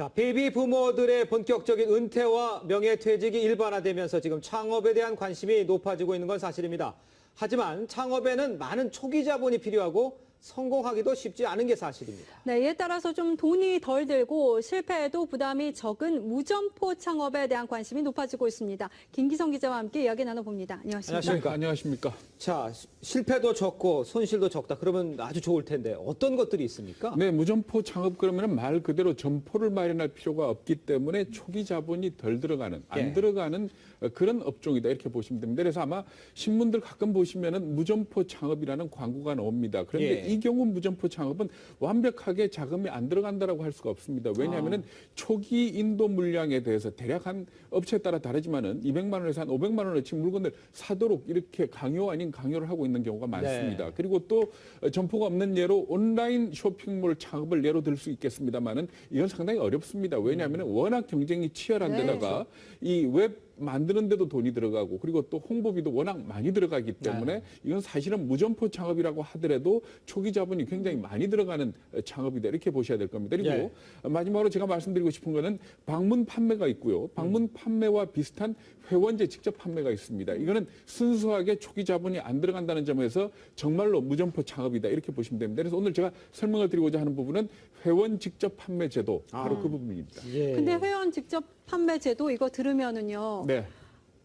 자, 베이비 부모들의 본격적인 은퇴와 명예퇴직이 일반화되면서 지금 창업에 대한 관심이 높아지고 있는 건 사실입니다. 하지만 창업에는 많은 초기 자본이 필요하고 성공하기도 쉽지 않은 게 사실입니다. 네, 이에 따라서 좀 돈이 덜 들고 실패해도 부담이 적은 무점포 창업에 대한 관심이 높아지고 있습니다. 김기성 기자와 함께 이야기 나눠봅니다. 안녕하십니까? 안녕하십니까? 자, 실패도 적고 손실도 적다. 그러면 아주 좋을 텐데 어떤 것들이 있습니까? 네, 무점포 창업 그러면 말 그대로 점포를 마련할 필요가 없기 때문에 초기 자본이 덜 들어가는, 안 들어가는 그런 업종이다 이렇게 보시면 됩니다. 그래서 아마 신문들 가끔 보시면은 무점포 창업이라는 광고가 나옵니다. 그런데 이 경우 무점포 창업은 완벽하게 자금이 안 들어간다라고 할 수가 없습니다. 왜냐하면은 초기 인도 물량에 대해서 대략 한 업체에 따라 다르지만은 200만 원에서 한 500만 원어치 물건을 사도록 이렇게 강요 아닌 강요를 하고 있는 경우가 많습니다. 네. 그리고 또 점포가 없는 예로 온라인 쇼핑몰 창업을 예로 들 수 있겠습니다만은 이건 상당히 어렵습니다. 왜냐하면 워낙 경쟁이 치열한 데다가 이 웹 만드는데도 돈이 들어가고 그리고 또 홍보비도 워낙 많이 들어가기 때문에 이건 사실은 무점포 창업이라고 하더라도 초기 자본이 굉장히 많이 들어가는 창업이다 이렇게 보셔야 될 겁니다. 그리고 마지막으로 제가 말씀드리고 싶은 거는 방문 판매가 있고요. 방문 판매와 비슷한 회원제 직접 판매가 있습니다. 이거는 순수하게 초기 자본이 안 들어간다는 점에서 정말로 무점포 창업이다 이렇게 보시면 됩니다. 그래서 오늘 제가 설명을 드리고자 하는 부분은 회원 직접 판매 제도 바로 그 부분입니다. 근데 회원 직접 판매 제도 이거 들으면은요. 네.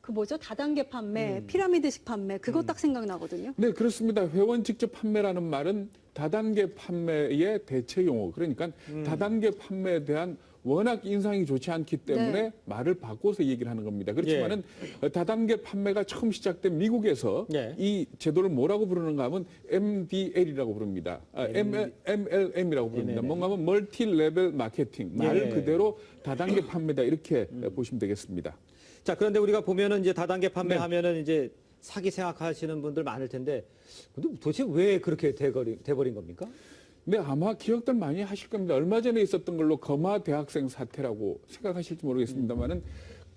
그 뭐죠? 다단계 판매, 피라미드식 판매 그거 딱 생각나거든요. 네, 그렇습니다. 회원 직접 판매라는 말은 다단계 판매의 대체 용어. 그러니까 다단계 판매에 대한 워낙 인상이 좋지 않기 때문에 말을 바꿔서 얘기를 하는 겁니다. 그렇지만은 다단계 판매가 처음 시작된 미국에서 이 제도를 뭐라고 부르는가 하면 MDL이라고 부릅니다. MLM이라고 부릅니다. 뭔가 하면 멀티 레벨 마케팅. 말 그대로 다단계 판매다 이렇게 보시면 되겠습니다. 자, 그런데 우리가 보면은 이제 다단계 판매하면은 이제 사기 생각하시는 분들 많을 텐데, 근데 도대체 왜 그렇게 돼버린 겁니까? 네, 아마 기억들 많이 하실 겁니다. 얼마 전에 있었던 걸로 거마 대학생 사태라고 생각하실지 모르겠습니다만은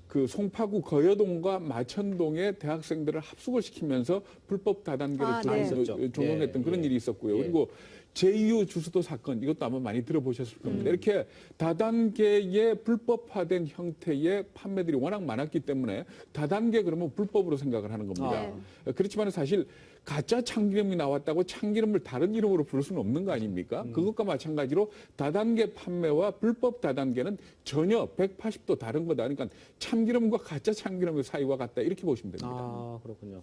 그 송파구 거여동과 마천동의 대학생들을 합숙을 시키면서 불법 다단계를 종용했던 그런 일이 있었고요. 그리고 제2호 주수도 사건 이것도 아마 많이 들어보셨을 겁니다. 이렇게 다단계의 불법화된 형태의 판매들이 워낙 많았기 때문에 다단계 그러면 불법으로 생각을 하는 겁니다. 그렇지만 사실 가짜 참기름이 나왔다고 참기름을 다른 이름으로 부를 수는 없는 거 아닙니까? 그것과 마찬가지로 다단계 판매와 불법 다단계는 전혀 180도 다른 거다. 그러니까 참기름과 가짜 참기름의 사이와 같다. 이렇게 보시면 됩니다. 아, 그렇군요.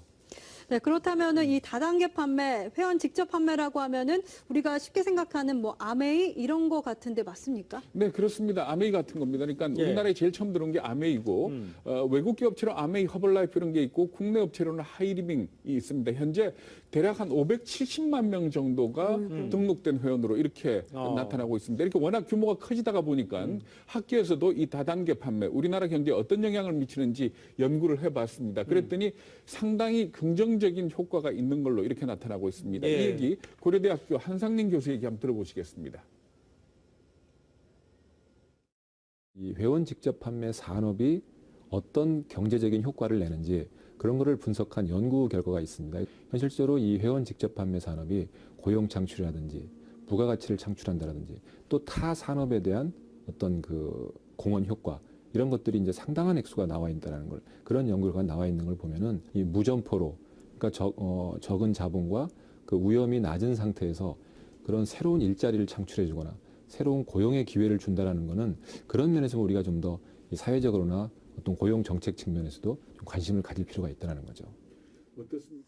네, 그렇다면은 이 다단계 판매, 회원 직접 판매라고 하면은 우리가 쉽게 생각하는 뭐 아메이 이런 거 같은데 맞습니까? 네, 그렇습니다. 아메이 같은 겁니다. 그러니까 우리나라에 제일 처음 들어온 게 아메이고 외국계 업체로 아메이, 허벌라이프 이런 게 있고 국내 업체로는 하이리빙이 있습니다. 현재 대략 한 570만 명 정도가 등록된 회원으로 이렇게 나타나고 있습니다. 이렇게 워낙 규모가 커지다가 보니까 학계에서도 이 다단계 판매, 우리나라 경제에 어떤 영향을 미치는지 연구를 해봤습니다. 그랬더니 상당히 긍정적인 효과가 있는 걸로 이렇게 나타나고 있습니다. 이 얘기 고려대학교 한상민 교수 얘기 한번 들어보시겠습니다. 이 회원 직접 판매 산업이 어떤 경제적인 효과를 내는지 그런 거를 분석한 연구 결과가 있습니다. 현실적으로 이 회원 직접 판매 산업이 고용 창출이라든지 부가가치를 창출한다라든지 또 타 산업에 대한 어떤 그 공헌 효과 이런 것들이 이제 상당한 액수가 나와 있다는 걸 그런 연구가 나와 있는 걸 보면은 이 무점포로 그러니까 적은 자본과 그 위험이 낮은 상태에서 그런 새로운 일자리를 창출해주거나 새로운 고용의 기회를 준다라는 거는 그런 면에서 우리가 좀 더 사회적으로나 어떤 고용 정책 측면에서도 좀 관심을 가질 필요가 있다는 거죠. 어떻습니까?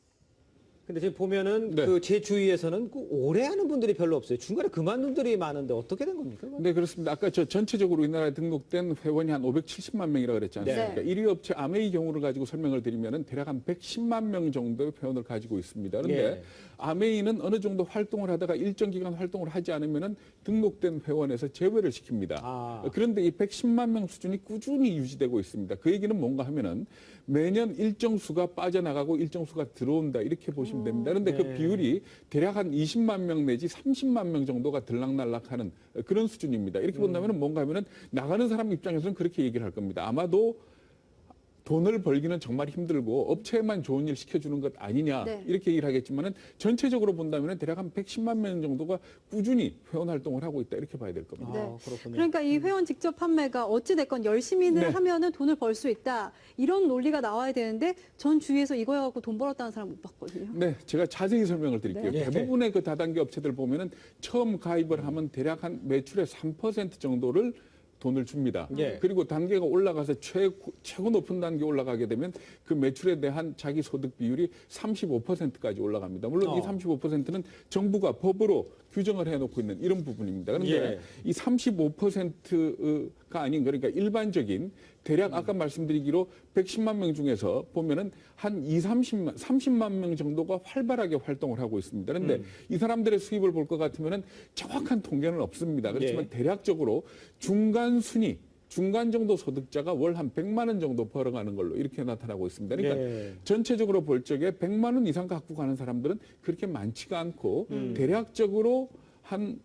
근데 지금 보면은 그 제 주위에서는 그 오래 하는 분들이 별로 없어요. 중간에 그만둔 분들이 많은데 어떻게 된 겁니까? 네, 그렇습니다. 아까 저 전체적으로 우리나라에 등록된 회원이 한 570만 명이라고 그랬지 않습니까? 1위 업체 아메이 경우를 가지고 설명을 드리면은 대략 한 110만 명 정도의 회원을 가지고 있습니다. 그런데 아메이는 어느 정도 활동을 하다가 일정 기간 활동을 하지 않으면은 등록된 회원에서 제외를 시킵니다. 그런데 이 110만 명 수준이 꾸준히 유지되고 있습니다. 그 얘기는 뭔가 하면은 매년 일정 수가 빠져나가고 일정 수가 들어온다 이렇게 보시면 됩니다. 그런데 그 비율이 대략 한 20만 명 내지 30만 명 정도가 들락날락하는 그런 수준입니다. 이렇게 본다면 뭔가 하면은 나가는 사람 입장에서는 그렇게 얘기를 할 겁니다. 아마도 돈을 벌기는 정말 힘들고 업체에만 좋은 일 시켜주는 것 아니냐 네. 이렇게 얘기를 하겠지만은 전체적으로 본다면 대략 한 110만 명 정도가 꾸준히 회원 활동을 하고 있다 이렇게 봐야 될 겁니다. 네. 아, 그렇군요. 그러니까 이 회원 직접 판매가 어찌 됐건 열심히는 네. 하면은 돈을 벌 수 있다. 이런 논리가 나와야 되는데 전 주위에서 이거 해갖고 돈 벌었다는 사람 못 봤거든요. 네, 제가 자세히 설명을 드릴게요. 네. 대부분의 그 다단계 업체들 보면은 처음 가입을 하면 대략 한 매출의 3% 정도를 돈을 줍니다. 예. 그리고 단계가 올라가서 최고 높은 단계 올라가게 되면 그 매출에 대한 자기 소득 비율이 35%까지 올라갑니다. 물론 이 35%는 정부가 법으로 규정을 해놓고 있는 이런 부분입니다. 그런데 예. 이 35%가 아닌 그러니까 일반적인 대략 아까 말씀드리기로 110만 명 중에서 보면은 한 30만 명 정도가 활발하게 활동을 하고 있습니다. 그런데 이 사람들의 수입을 볼 것 같으면은 정확한 통계는 없습니다. 그렇지만 예. 대략적으로 중간 정도 소득자가 월 한 100만 원 정도 벌어가는 걸로 이렇게 나타나고 있습니다. 그러니까 예. 전체적으로 볼 적에 100만 원 이상 갖고 가는 사람들은 그렇게 많지가 않고 대략적으로 한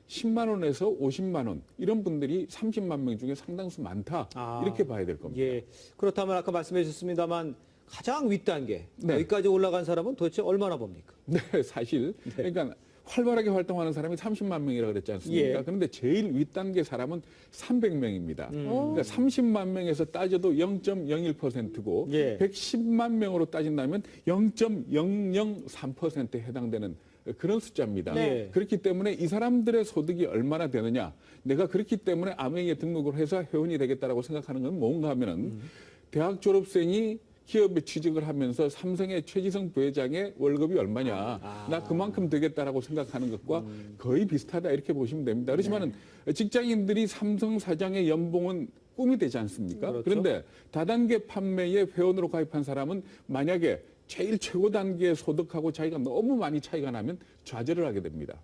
10만 원에서 50만 원 이런 분들이 30만 명 중에 상당수 많다 아. 이렇게 봐야 될 겁니다. 예. 그렇다면 아까 말씀해 주셨습니다만 가장 윗단계 네. 여기까지 올라간 사람은 도대체 얼마나 봅니까? 네, 사실 그러니까 활발하게 활동하는 사람이 30만 명이라고 그랬지 않습니까? 예. 그런데 제일 윗단계 사람은 300명입니다. 오. 그러니까 30만 명에서 따져도 0.01%고 예. 110만 명으로 따진다면 0.003%에 해당되는 그런 숫자입니다. 네. 그렇기 때문에 이 사람들의 소득이 얼마나 되느냐. 내가 그렇기 때문에 아메이에 등록을 해서 회원이 되겠다라고 생각하는 건 뭔가 하면은 대학 졸업생이 기업에 취직을 하면서 삼성의 최지성 부회장의 월급이 얼마냐. 나 그만큼 되겠다라고 생각하는 것과 거의 비슷하다 이렇게 보시면 됩니다. 그렇지만은 직장인들이 삼성 사장의 연봉은 꿈이 되지 않습니까? 그렇죠. 그런데 다단계 판매에 회원으로 가입한 사람은 만약에 제일 최고 단계의 소득하고 자기가 너무 많이 차이가 나면 좌절을 하게 됩니다.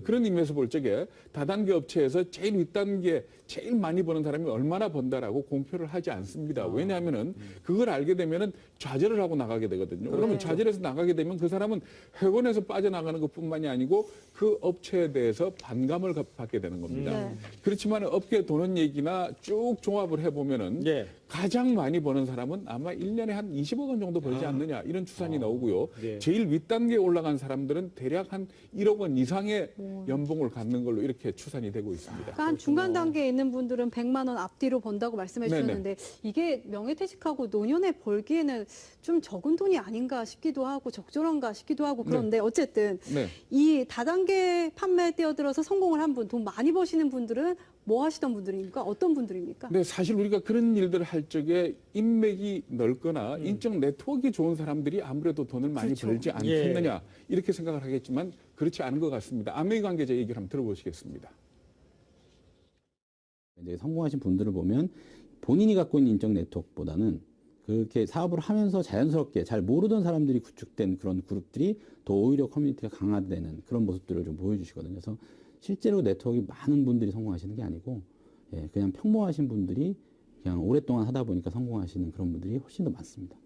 그런 의미에서 볼 적에 다단계 업체에서 제일 윗단계 제일 많이 버는 사람이 얼마나 번다라고 공표를 하지 않습니다. 왜냐하면은 그걸 알게 되면은 좌절을 하고 나가게 되거든요. 그러면 좌절해서 나가게 되면 그 사람은 회원에서 빠져나가는 것뿐만이 아니고 그 업체에 대해서 반감을 받게 되는 겁니다. 네. 그렇지만 업계 도는 얘기나 쭉 종합을 해보면은 예. 가장 많이 버는 사람은 아마 1년에 한 20억 원 정도 벌지 않느냐 이런 추산이 나오고요. 예. 제일 윗단계에 올라간 사람들은 대략 한 1억 원 이상의 연봉을 갖는 걸로 이렇게 추산이 되고 있습니다. 그러니까 한 중간 단계에 있는 분들은 100만 원 앞뒤로 번다고 말씀해 네네. 주셨는데 이게 명예퇴직하고 노년에 벌기에는 좀 적은 돈이 아닌가 싶기도 하고 적절한가 싶기도 하고 그런데 어쨌든 네. 이 다단계 판매에 뛰어들어서 성공을 한 분, 돈 많이 버시는 분들은 뭐 하시던 분들입니까? 어떤 분들입니까? 네, 사실 우리가 그런 일들을 할 적에 인맥이 넓거나 인적 네트워크가 좋은 사람들이 아무래도 돈을 많이 그렇죠. 벌지 않겠느냐 이렇게 생각을 하겠지만 그렇지 않은 것 같습니다. 아메이 관계자 얘기를 한번 들어보시겠습니다. 이제 성공하신 분들을 보면 본인이 갖고 있는 인적 네트워크보다는 그렇게 사업을 하면서 자연스럽게 잘 모르던 사람들이 구축된 그런 그룹들이 더 오히려 커뮤니티가 강화되는 그런 모습들을 좀 보여주시거든요. 그래서 실제로 네트워크가 많은 분들이 성공하시는 게 아니고 그냥 평범하신 분들이 그냥 오랫동안 하다 보니까 성공하시는 그런 분들이 훨씬 더 많습니다.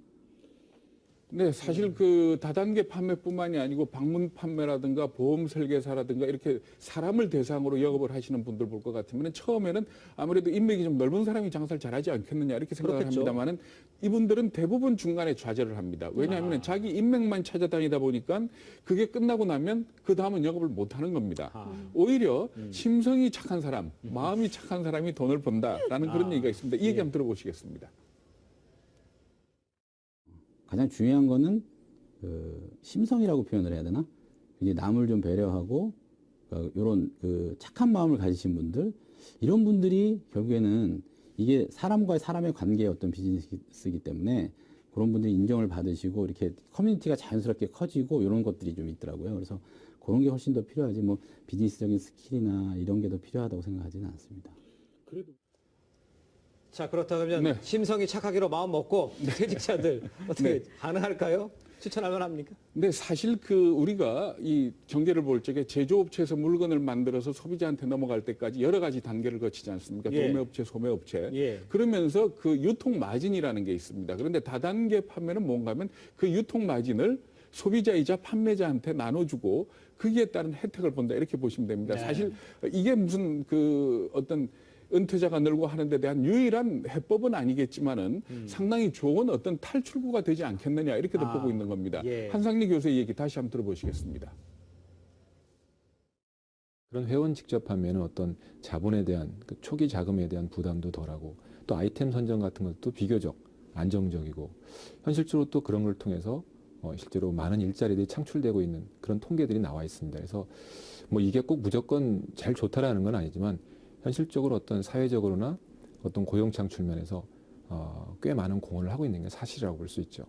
네, 사실 그 다단계 판매뿐만이 아니고 방문 판매라든가 보험 설계사라든가 이렇게 사람을 대상으로 영업을 하시는 분들 볼 것 같으면 처음에는 아무래도 인맥이 좀 넓은 사람이 장사를 잘하지 않겠느냐 이렇게 생각을 그렇겠죠. 합니다만은 이분들은 대부분 중간에 좌절을 합니다. 왜냐하면 자기 인맥만 찾아다니다 보니까 그게 끝나고 나면 그 다음은 영업을 못 하는 겁니다. 오히려 심성이 착한 사람, 마음이 착한 사람이 돈을 번다라는 그런 얘기가 있습니다. 이 얘기 한번 들어보시겠습니다. 가장 중요한 거는 그 심성이라고 표현을 해야 되나? 이제 남을 좀 배려하고 이런 그 착한 마음을 가지신 분들 이런 분들이 결국에는 이게 사람과의 사람의 관계의 어떤 비즈니스이기 때문에 그런 분들이 인정을 받으시고 이렇게 커뮤니티가 자연스럽게 커지고 이런 것들이 좀 있더라고요. 그래서 그런 게 훨씬 더 필요하지 뭐 비즈니스적인 스킬이나 이런 게 더 필요하다고 생각하지는 않습니다. 자, 그렇다면 네. 심성이 착하기로 마음 먹고 퇴직자들 어떻게 가능할까요? 추천할 만합니까? 근데 사실 그 우리가 이 경제를 볼 적에 제조업체에서 물건을 만들어서 소비자한테 넘어갈 때까지 여러 가지 단계를 거치지 않습니까? 예. 도매업체, 소매업체. 예. 그러면서 그 유통 마진이라는 게 있습니다. 그런데 다단계 판매는 뭔가 하면 그 유통 마진을 소비자이자 판매자한테 나눠주고 거기에 따른 혜택을 본다 이렇게 보시면 됩니다. 네. 사실 이게 무슨 그 어떤 은퇴자가 늘고 하는 데 대한 유일한 해법은 아니겠지만은 상당히 좋은 어떤 탈출구가 되지 않겠느냐 이렇게도 보고 있는 겁니다. 예. 한상리 교수의 얘기 다시 한번 들어보시겠습니다. 그런 회원 직접 판매는 어떤 자본에 대한 그 초기 자금에 대한 부담도 덜하고 또 아이템 선정 같은 것도 비교적 안정적이고 현실적으로 또 그런 걸 통해서 실제로 많은 일자리들이 창출되고 있는 그런 통계들이 나와 있습니다. 그래서 뭐 이게 꼭 무조건 제일 좋다라는 건 아니지만 현실적으로 어떤 사회적으로나 어떤 고용 창출 면에서 꽤 많은 공헌을 하고 있는 게 사실이라고 볼 수 있죠.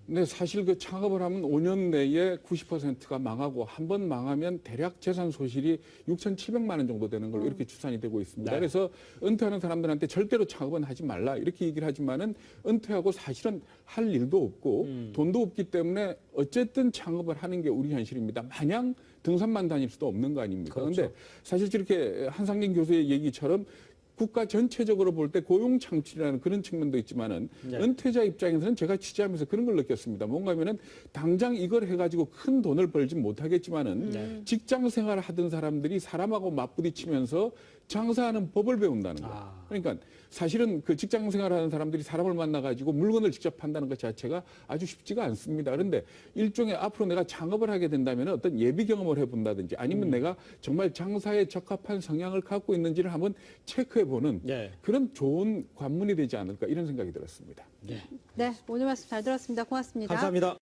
근데 사실 그 창업을 하면 5년 내에 90%가 망하고 한 번 망하면 대략 재산 소실이 6,700만 원 정도 되는 걸로 이렇게 추산이 되고 있습니다. 네. 그래서 은퇴하는 사람들한테 절대로 창업은 하지 말라 이렇게 얘기를 하지만은 은퇴하고 사실은 할 일도 없고 돈도 없기 때문에 어쨌든 창업을 하는 게 우리 현실입니다. 마냥 등산만 다닐 수도 없는 거 아닙니까? 그런데 그렇죠. 사실 저렇게 한상진 교수의 얘기처럼 국가 전체적으로 볼 때 고용 창출이라는 그런 측면도 있지만은 네. 은퇴자 입장에서는 제가 취재하면서 그런 걸 느꼈습니다. 뭔가 하면은 당장 이걸 해가지고 큰 돈을 벌지 못하겠지만은 직장 생활을 하던 사람들이 사람하고 맞부딪히면서 장사하는 법을 배운다는 거예요. 그러니까 사실은 그 직장 생활하는 사람들이 사람을 만나가지고 물건을 직접 판다는 것 자체가 아주 쉽지가 않습니다. 그런데 일종의 앞으로 내가 창업을 하게 된다면 어떤 예비 경험을 해본다든지 아니면 내가 정말 장사에 적합한 성향을 갖고 있는지를 한번 체크해보는 네. 그런 좋은 관문이 되지 않을까 이런 생각이 들었습니다. 네, 오늘 말씀 잘 들었습니다. 고맙습니다. 감사합니다.